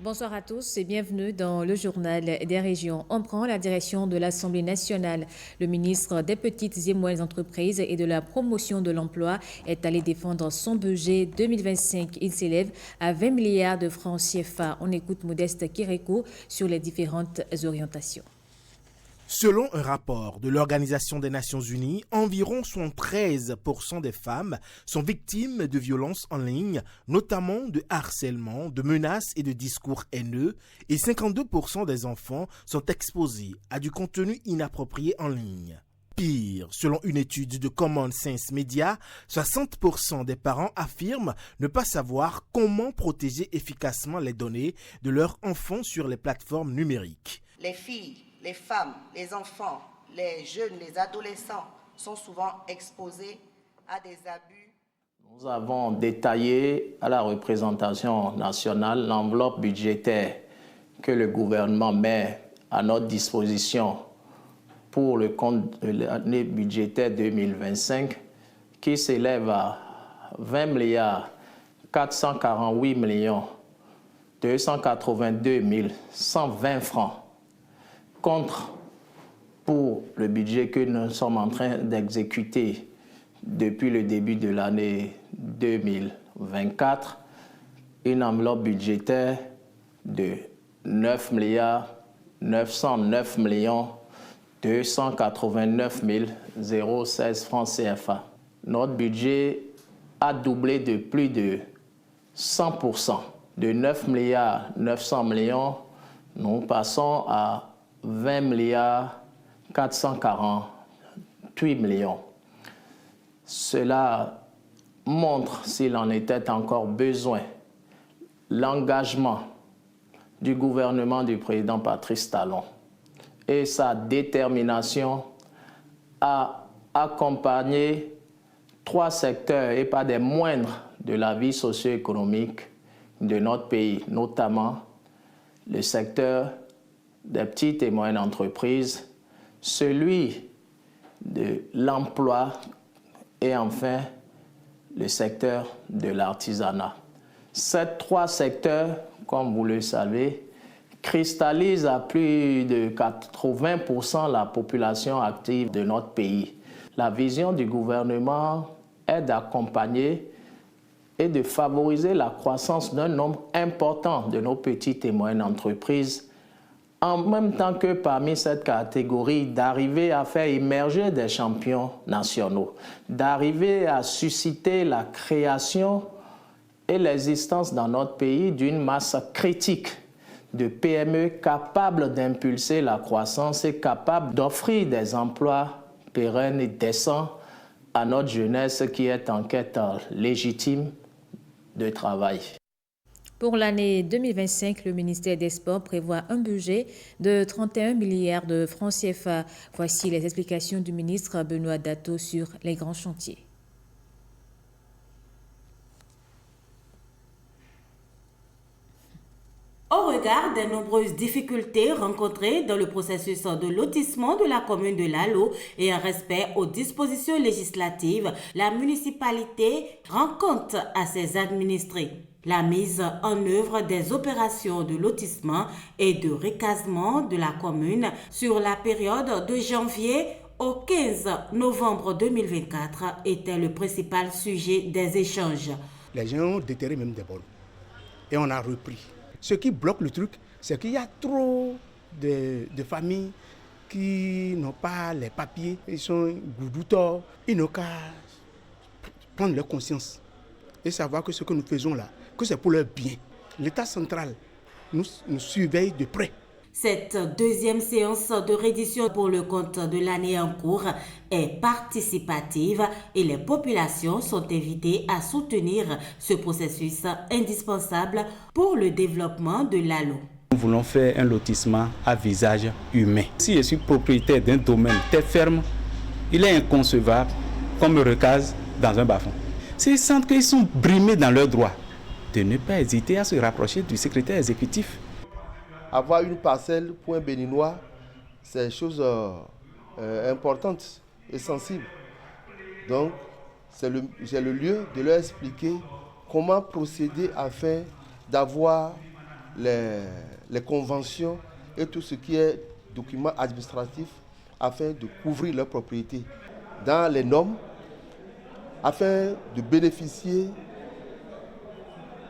Bonsoir à tous et bienvenue dans le journal des régions. On prend la direction de l'Assemblée nationale. Le ministre des Petites et Moyennes Entreprises et de la Promotion de l'Emploi est allé défendre son budget 2025. Il s'élève à 20 milliards de francs CFA. On écoute Modeste Kireko sur les différentes orientations. Selon un rapport de l'Organisation des Nations Unies, environ 73% des femmes sont victimes de violences en ligne, notamment de harcèlement, de menaces et de discours haineux, et 52% des enfants sont exposés à du contenu inapproprié en ligne. Pire, selon une étude de Common Sense Media, 60% des parents affirment ne pas savoir comment protéger efficacement les données de leurs enfants sur les plateformes numériques. Les filles, les femmes, les enfants, les jeunes, les adolescents sont souvent exposés à des abus. Nous avons détaillé à la représentation nationale l'enveloppe budgétaire que le gouvernement met à notre disposition pour le compte de l'année budgétaire 2025 qui s'élève à 20 milliards 448 millions 282 120 francs. Contre, pour le budget que nous sommes en train d'exécuter depuis le début de l'année 2024, une enveloppe budgétaire de 9 milliards 909 millions 289 016 francs CFA. Notre budget a doublé de plus de 100%. De 9 milliards 900 millions, nous passons à 20 milliards 448 millions. Cela montre, s'il en était encore besoin, l'engagement du gouvernement du président Patrice Talon et sa détermination à accompagner 3 secteurs, et pas des moindres, de la vie socio-économique de notre pays, notamment le secteur des petites et moyennes entreprises, celui de l'emploi et enfin le secteur de l'artisanat. Ces 3 secteurs, comme vous le savez, cristallisent à plus de 80% la population active de notre pays. La vision du gouvernement est d'accompagner et de favoriser la croissance d'un nombre important de nos petites et moyennes entreprises, en même temps que parmi cette catégorie, d'arriver à faire émerger des champions nationaux, d'arriver à susciter la création et l'existence dans notre pays d'une masse critique de PME capables d'impulser la croissance et capables d'offrir des emplois pérennes et décents à notre jeunesse qui est en quête légitime de travail. Pour l'année 2025, le ministère des Sports prévoit un budget de 31 milliards de francs CFA. Voici les explications du ministre Benoît Dato sur les grands chantiers. Au regard des nombreuses difficultés rencontrées dans le processus de lotissement de la commune de Lalo et en respect aux dispositions législatives, la municipalité rend compte à ses administrés. La mise en œuvre des opérations de lotissement et de recasement de la commune sur la période de janvier au 15 novembre 2024 était le principal sujet des échanges. Les gens ont déterré même des bornes et on a repris. Ce qui bloque le truc, c'est qu'il y a trop de familles qui n'ont pas les papiers, ils sont goudoutors, ils n'ont qu'à prendre leur conscience et savoir que ce que nous faisons là, que c'est pour leur bien. L'État central nous surveille de près. Cette deuxième séance de reddition pour le compte de l'année en cours est participative et les populations sont invitées à soutenir ce processus indispensable pour le développement de Lalo. Nous voulons faire un lotissement à visage humain. Si je suis propriétaire d'un domaine tel ferme, il est inconcevable qu'on me recase dans un bas-fond. S'ils sentent qu'ils sont brimés dans leurs droits, de ne pas hésiter à se rapprocher du secrétaire exécutif. Avoir une parcelle pour un Béninois, c'est une chose importante et sensible. Donc, j'ai le lieu de leur expliquer comment procéder afin d'avoir les conventions et tout ce qui est documents administratifs afin de couvrir leurs propriétés dans les normes, afin de bénéficier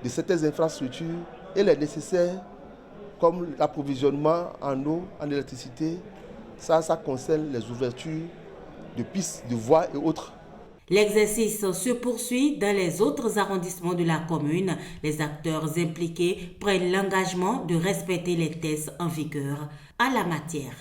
de certaines infrastructures et les nécessaires comme l'approvisionnement en eau, en électricité. Ça concerne les ouvertures de pistes, de voies et autres. L'exercice se poursuit dans les autres arrondissements de la commune. Les acteurs impliqués prennent l'engagement de respecter les tests en vigueur en la matière.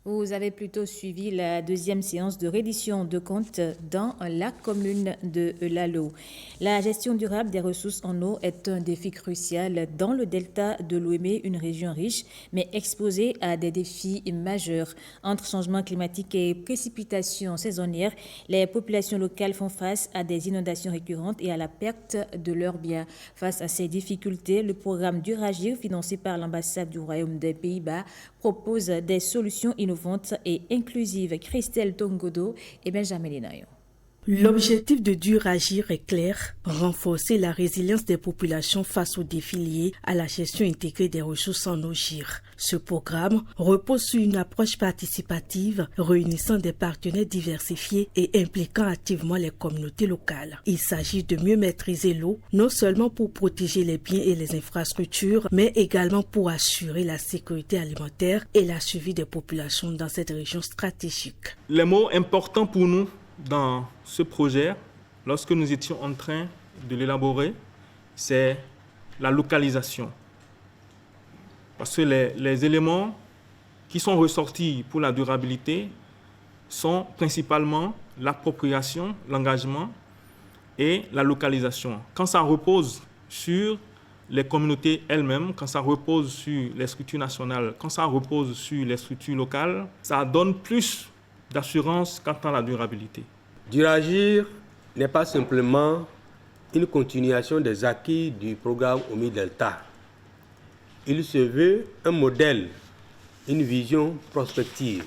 Vous avez plutôt suivi la deuxième séance de reddition de comptes dans la commune de Lalo. La gestion durable des ressources en eau est un défi crucial dans le delta de l'Ouémé, une région riche mais exposée à des défis majeurs. Entre changement climatique et précipitations saisonnières, les populations locales font face à des inondations récurrentes et à la perte de leurs biens. Face à ces difficultés, le programme Duragir, financé par l'ambassade du Royaume des Pays-Bas, propose des solutions innovantes et inclusives. Christelle Tongodo et Benjamin Linayo. L'objectif de Duragir est clair, renforcer la résilience des populations face aux défis liés à la gestion intégrée des ressources en eau GIR. Ce programme repose sur une approche participative réunissant des partenaires diversifiés et impliquant activement les communautés locales. Il s'agit de mieux maîtriser l'eau, non seulement pour protéger les biens et les infrastructures, mais également pour assurer la sécurité alimentaire et la survie des populations dans cette région stratégique. Les mots importants pour nous dans ce projet, lorsque nous étions en train de l'élaborer, c'est la localisation. Parce que les éléments qui sont ressortis pour la durabilité sont principalement l'appropriation, l'engagement et la localisation. Quand ça repose sur les communautés elles-mêmes, quand ça repose sur les structures nationales, quand ça repose sur les structures locales, ça donne plus d'assurance quant à la durabilité. Duragir n'est pas simplement une continuation des acquis du programme OMI Delta. Il se veut un modèle, une vision prospective.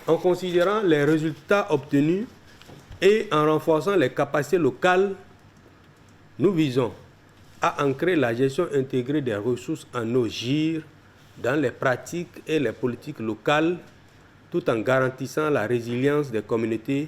En considérant les résultats obtenus et en renforçant les capacités locales, nous visons à ancrer la gestion intégrée des ressources en eau GIR dans les pratiques et les politiques locales, tout en garantissant la résilience des communautés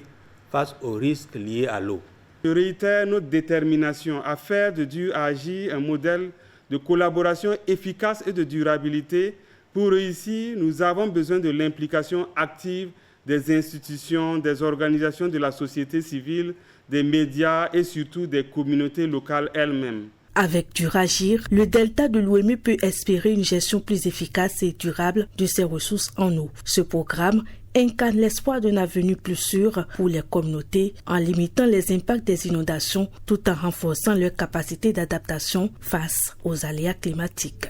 face aux risques liés à l'eau. Je réitère notre détermination à faire de Duragir un modèle de collaboration efficace et de durabilité. Pour réussir, nous avons besoin de l'implication active des institutions, des organisations de la société civile, des médias et surtout des communautés locales elles-mêmes. Avec Duragir, le delta de l'Ouémé peut espérer une gestion plus efficace et durable de ses ressources en eau. Ce programme incarne l'espoir d'un avenir plus sûr pour les communautés en limitant les impacts des inondations tout en renforçant leur capacité d'adaptation face aux aléas climatiques.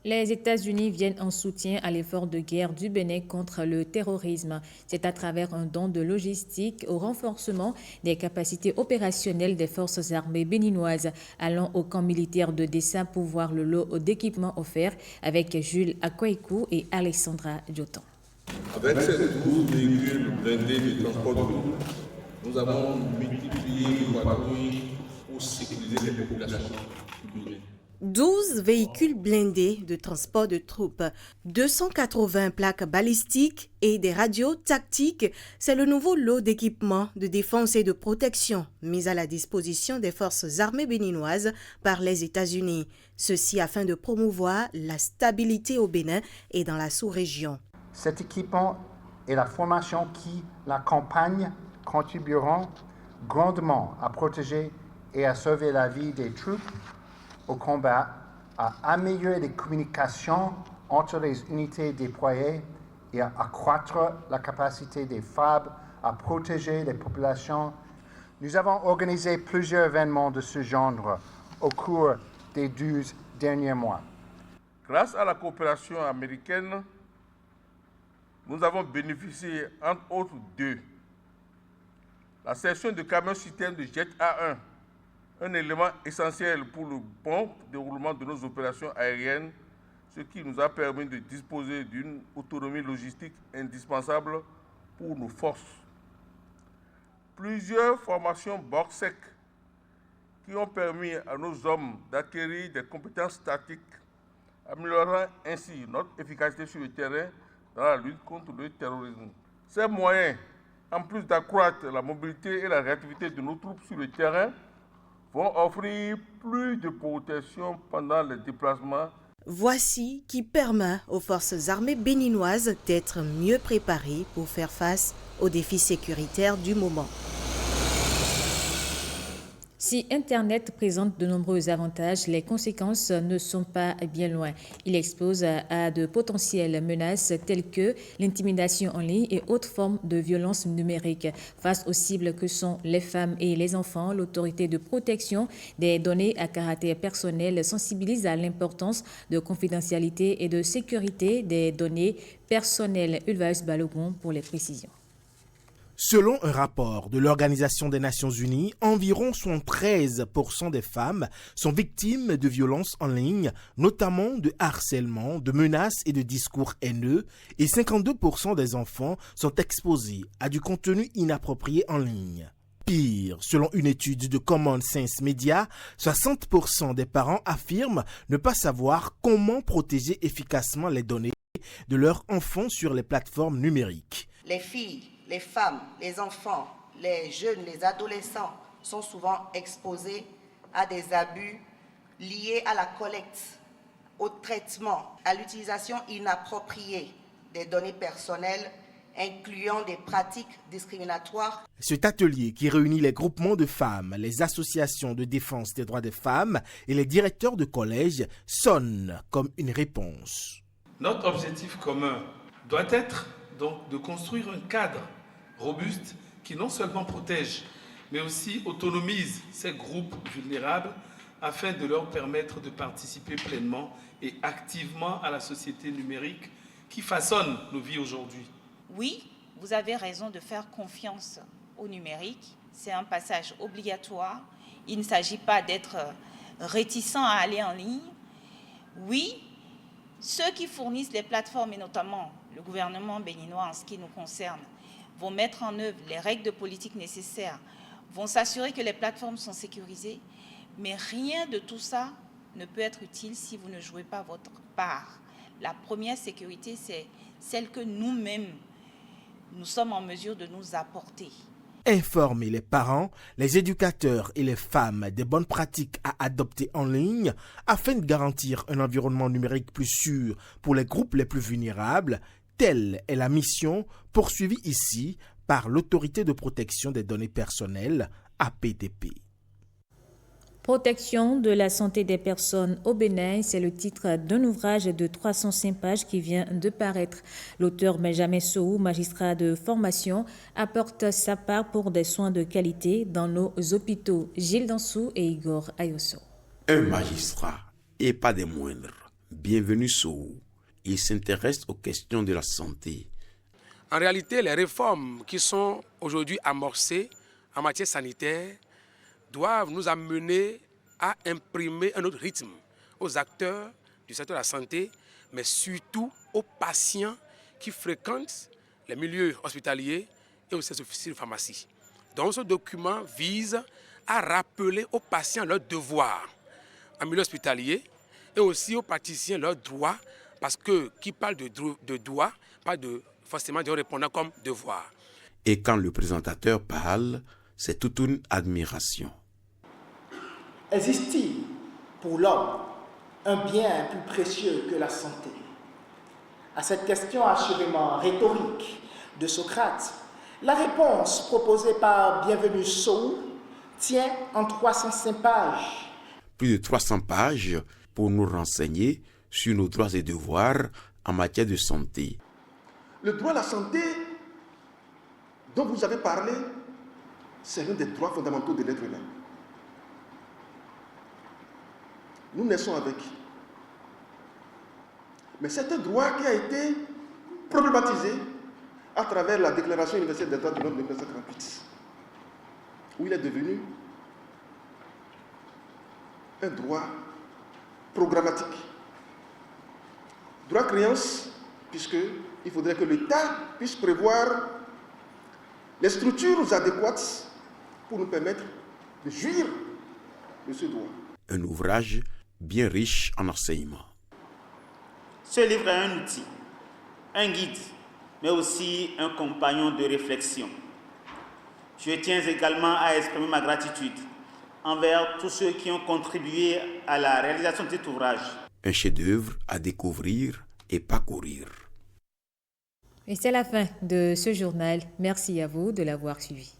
Les États-Unis viennent en soutien à l'effort de guerre du Bénin contre le terrorisme. C'est à travers un don de logistique au renforcement des capacités opérationnelles des forces armées béninoises. Allons au camp militaire de Dessa pour voir le lot d'équipements offerts avec Jules Akwaikou et Alexandra Dioton. Avec ces 12 véhicules blindés de transport de l'eau, nous avons multiplié les patrouilles pour sécuriser les populations du Bénin. 12 véhicules blindés de transport de troupes, 280 plaques balistiques et des radios tactiques, c'est le nouveau lot d'équipements de défense et de protection mis à la disposition des forces armées béninoises par les États-Unis. Ceci afin de promouvoir la stabilité au Bénin et dans la sous-région. Cet équipement et la formation qui l'accompagnent contribueront grandement à protéger et à sauver la vie des troupes au combat, à améliorer les communications entre les unités déployées et à accroître la capacité des FAB à protéger les populations. Nous avons organisé plusieurs événements de ce genre au cours des 12 derniers mois. Grâce à la coopération américaine, nous avons bénéficié, entre autres, de la cession de camions-citernes de Jet A1, un élément essentiel pour le bon déroulement de nos opérations aériennes, ce qui nous a permis de disposer d'une autonomie logistique indispensable pour nos forces. Plusieurs formations BORSEC qui ont permis à nos hommes d'acquérir des compétences tactiques améliorant ainsi notre efficacité sur le terrain dans la lutte contre le terrorisme. Ces moyens, en plus d'accroître la mobilité et la réactivité de nos troupes sur le terrain, vont offrir plus de protection pendant les déplacements. Voici qui permet aux forces armées béninoises d'être mieux préparées pour faire face aux défis sécuritaires du moment. Si Internet présente de nombreux avantages, les conséquences ne sont pas bien loin. Il expose à de potentielles menaces telles que l'intimidation en ligne et autres formes de violence numérique. Face aux cibles que sont les femmes et les enfants, l'autorité de protection des données à caractère personnel sensibilise à l'importance de confidentialité et de sécurité des données personnelles. Ulvaeus Balogun pour les précisions. Selon un rapport de l'Organisation des Nations Unies, environ 73% des femmes sont victimes de violences en ligne, notamment de harcèlement, de menaces et de discours haineux, et 52% des enfants sont exposés à du contenu inapproprié en ligne. Pire, selon une étude de Common Sense Media, 60% des parents affirment ne pas savoir comment protéger efficacement les données de leurs enfants sur les plateformes numériques. Les filles, les femmes, les enfants, les jeunes, les adolescents sont souvent exposés à des abus liés à la collecte, au traitement, à l'utilisation inappropriée des données personnelles, incluant des pratiques discriminatoires. Cet atelier qui réunit les groupements de femmes, les associations de défense des droits des femmes et les directeurs de collèges sonne comme une réponse. Notre objectif commun doit être donc de construire un cadre robuste qui non seulement protège, mais aussi autonomise ces groupes vulnérables afin de leur permettre de participer pleinement et activement à la société numérique qui façonne nos vies aujourd'hui. Oui, vous avez raison de faire confiance au numérique. C'est un passage obligatoire. Il ne s'agit pas d'être réticent à aller en ligne. Oui, ceux qui fournissent les plateformes, et notamment le gouvernement béninois en ce qui nous concerne, vont mettre en œuvre les règles de politique nécessaires, vont s'assurer que les plateformes sont sécurisées, mais rien de tout ça ne peut être utile si vous ne jouez pas votre part. La première sécurité, c'est celle que nous-mêmes, nous sommes en mesure de nous apporter. Informer les parents, les éducateurs et les femmes des bonnes pratiques à adopter en ligne afin de garantir un environnement numérique plus sûr pour les groupes les plus vulnérables, telle est la mission poursuivie ici par l'Autorité de protection des données personnelles, APDP. Protection de la santé des personnes au Bénin, c'est le titre d'un ouvrage de 305 pages qui vient de paraître. L'auteur Benjamin Sow, magistrat de formation, apporte sa part pour des soins de qualité dans nos hôpitaux. Gilles Dansou et Igor Ayoso. Un magistrat, et pas des moindres. Bienvenue Sow. Il s'intéresse aux questions de la santé. En réalité, les réformes qui sont aujourd'hui amorcées en matière sanitaire doivent nous amener à imprimer un autre rythme aux acteurs du secteur de la santé, mais surtout aux patients qui fréquentent les milieux hospitaliers et aussi les officines de pharmacie. Donc ce document vise à rappeler aux patients leurs devoirs en milieu hospitalier et aussi aux praticiens leurs droits, parce que qui parle de droit, parle forcément de répondant comme devoir. Et quand le présentateur parle, c'est toute une admiration. Existe-t-il pour l'homme un bien plus précieux que la santé? À cette question assurément rhétorique de Socrate, la réponse proposée par Bienvenu Sow tient en 305 pages. Plus de 300 pages pour nous renseigner sur nos droits et devoirs en matière de santé. Le droit à la santé dont vous avez parlé, c'est l'un des droits fondamentaux de l'être humain. Nous naissons avec. Mais c'est un droit qui a été problématisé à travers la Déclaration universelle des droits de l'homme de 1938, où il est devenu un droit programmatique. Droit créance, puisqu'il faudrait que l'État puisse prévoir les structures adéquates pour nous permettre de jouir de ce droit. Un ouvrage bien riche en enseignements. Ce livre est un outil, un guide, mais aussi un compagnon de réflexion. Je tiens également à exprimer ma gratitude envers tous ceux qui ont contribué à la réalisation de cet ouvrage. Un chef-d'œuvre à découvrir et parcourir. Et c'est la fin de ce journal. Merci à vous de l'avoir suivi.